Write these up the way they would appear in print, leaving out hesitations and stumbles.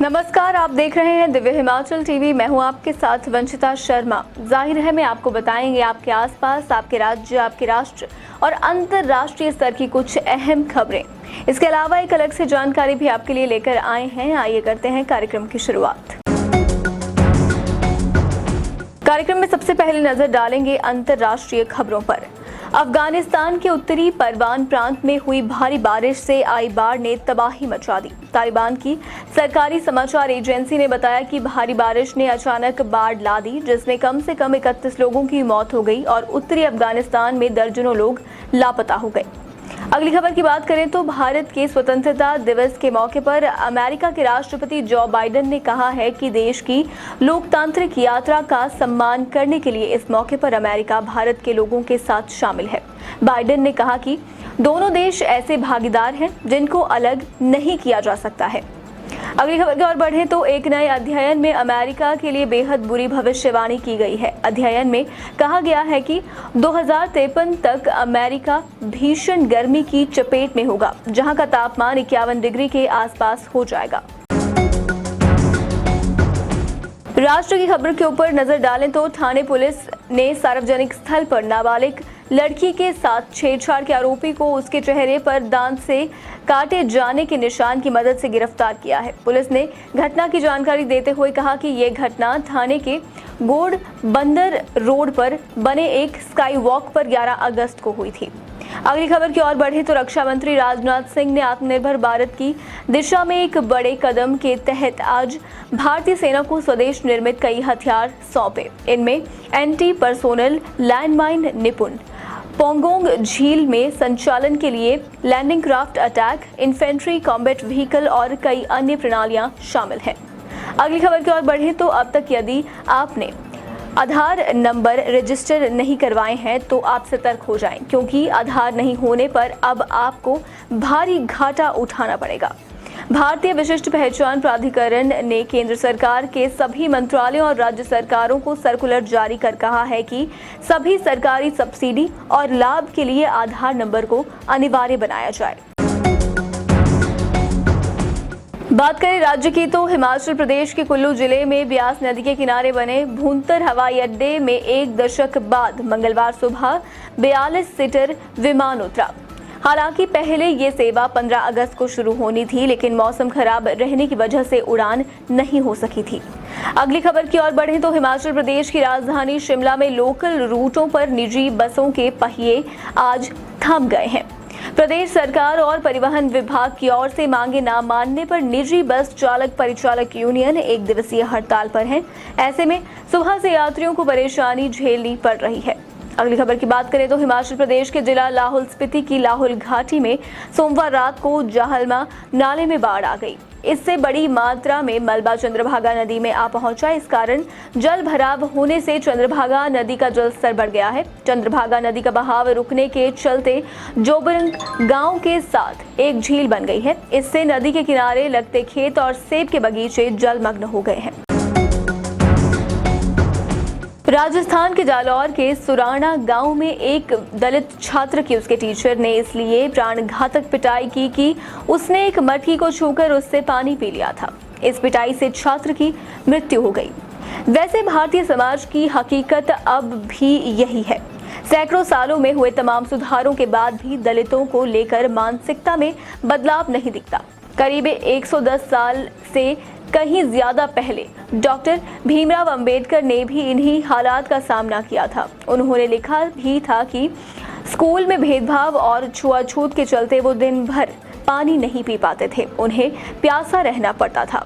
नमस्कार, आप देख रहे हैं दिव्य हिमाचल टीवी। मैं हूं आपके साथ वंशिता शर्मा। जाहिर है मैं आपको बताएंगे आपके आसपास, आपके राज्य, आपके राष्ट्र और अंतर्राष्ट्रीय स्तर की कुछ अहम खबरें। इसके अलावा एक अलग से जानकारी भी आपके लिए लेकर आए हैं। आइए करते हैं कार्यक्रम की शुरुआत। कार्यक्रम में सबसे पहले नजर डालेंगे अंतर्राष्ट्रीय खबरों पर। अफगानिस्तान के उत्तरी परवान प्रांत में हुई भारी बारिश से आई बाढ़ ने तबाही मचा दी। तालिबान की सरकारी समाचार एजेंसी ने बताया कि भारी बारिश ने अचानक बाढ़ ला दी, जिसमें कम से कम 31 लोगों की मौत हो गई और उत्तरी अफगानिस्तान में दर्जनों लोग लापता हो गए। अगली खबर की बात करें तो भारत के स्वतंत्रता दिवस के मौके पर अमेरिका के राष्ट्रपति जो बाइडेन ने कहा है कि देश की लोकतांत्रिक यात्रा का सम्मान करने के लिए इस मौके पर अमेरिका भारत के लोगों के साथ शामिल है। बाइडेन ने कहा कि दोनों देश ऐसे भागीदार हैं जिनको अलग नहीं किया जा सकता है। अगली खबर की ओर बढ़ें तो एक नए अध्ययन में अमेरिका के लिए बेहद बुरी भविष्यवाणी की गई है। अध्ययन में कहा गया है कि 2053 तक अमेरिका भीषण गर्मी की चपेट में होगा, जहां का तापमान 51 डिग्री के आसपास हो जाएगा। राष्ट्र की खबर के ऊपर नजर डालें तो ठाणे पुलिस ने सार्वजनिक स्थल पर नाबालिग लड़की के साथ छेड़छाड़ के आरोपी को उसके चेहरे पर दांत से काटे जाने के निशान की मदद से गिरफ्तार किया है। पुलिस ने घटना की जानकारी देते हुए कहा कि ये घटना ठाणे के गोड़ बंदर रोड पर बने एक स्काई वॉक पर 11 अगस्त को हुई थी। अगली खबर की ओर बढ़े तो रक्षा मंत्री राजनाथ सिंह ने आत्मनिर्भर भारत की दिशा में एक बड़े कदम के तहत आज भारतीय सेना को स्वदेश निर्मित कई हथियार सौंपे। इनमें एंटी पर्सोनल लैंडमाइन निपुण पोंगोंग झील में संचालन के लिए landing craft attack infantry combat vehicle और कई अन्य प्रणालियां शामिल हैं। अगली खबर की ओर बढ़े तो अब तक यदि आपने आधार नंबर रजिस्टर नहीं करवाए हैं तो आप सतर्क हो जाएं, क्योंकि आधार नहीं होने पर अब आपको भारी घाटा उठाना पड़ेगा। भारतीय विशिष्ट पहचान प्राधिकरण ने केंद्र सरकार के सभी मंत्रालयों और राज्य सरकारों को सर्कुलर जारी कर कहा है कि सभी सरकारी सब्सिडी और लाभ के लिए आधार नंबर को अनिवार्य बनाया जाए। बात करें राज्य की तो हिमाचल प्रदेश के कुल्लू जिले में ब्यास नदी के किनारे बने भूंतर हवाई अड्डे में 1 दशक बाद मंगलवार सुबह 42 सीटर विमान उतरा। हालांकि पहले ये सेवा 15 अगस्त को शुरू होनी थी, लेकिन मौसम खराब रहने की वजह से उड़ान नहीं हो सकी थी। अगली खबर की ओर बढ़ें तो हिमाचल प्रदेश की राजधानी शिमला में लोकल रूटों पर निजी बसों के पहिए आज थम गए हैं। प्रदेश सरकार और परिवहन विभाग की ओर से मांगे न मानने पर निजी बस चालक परिचालक यूनियन 1 दिवसीय हड़ताल पर है। ऐसे में सुबह से यात्रियों को परेशानी झेलनी पड़ रही है। अगली खबर की बात करें तो हिमाचल प्रदेश के जिला लाहौल स्पीति की लाहौल घाटी में सोमवार रात को जाहलमा नाले में बाढ़ आ गई। इससे बड़ी मात्रा में मलबा चंद्रभागा नदी में आ पहुंचा। इस कारण जल भराव होने से चंद्रभागा नदी का जलस्तर बढ़ गया है। चंद्रभागा नदी का बहाव रुकने के चलते जोबरंग गांव के साथ एक झील बन गई है। इससे नदी के किनारे लगते खेत और सेब के बगीचे जलमग्न हो गए हैं। राजस्थान के जालौर के सुराणा गांव में एक दलित छात्र की उसके टीचर ने इसलिए प्राणघातक पिटाई की कि उसने एक मटकी को छूकर उससे पानी पी लिया था। इस पिटाई से छात्र की मृत्यु हो गई। वैसे भारतीय समाज की हकीकत अब भी यही है। सैकड़ों सालों में हुए तमाम सुधारों के बाद भी दलितों को लेकर मानसिकता में बदलाव नहीं दिखता। करीब 110 साल से कहीं ज्यादा पहले डॉक्टर भीमराव अंबेडकर ने भी इन्हीं हालात का सामना किया था। उन्होंने लिखा भी था कि स्कूल में भेदभाव और छुआछूत के चलते वो दिन भर पानी नहीं पी पाते थे, उन्हें प्यासा रहना पड़ता था।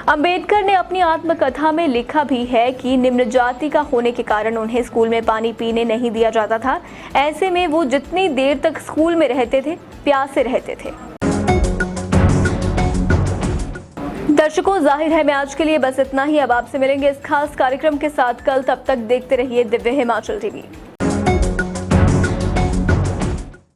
अंबेडकर ने अपनी आत्मकथा में लिखा भी है कि निम्न जाति का होने के कारण उन्हें स्कूल में पानी पीने नहीं दिया जाता था। ऐसे में वो जितनी देर तक स्कूल में रहते थे, प्यासे रहते थे। दर्शकों, जाहिर है मैं आज के लिए बस इतना ही। अब आपसे मिलेंगे इस खास कार्यक्रम के साथ कल। तब तक देखते रहिए दिव्य हिमाचल टीवी।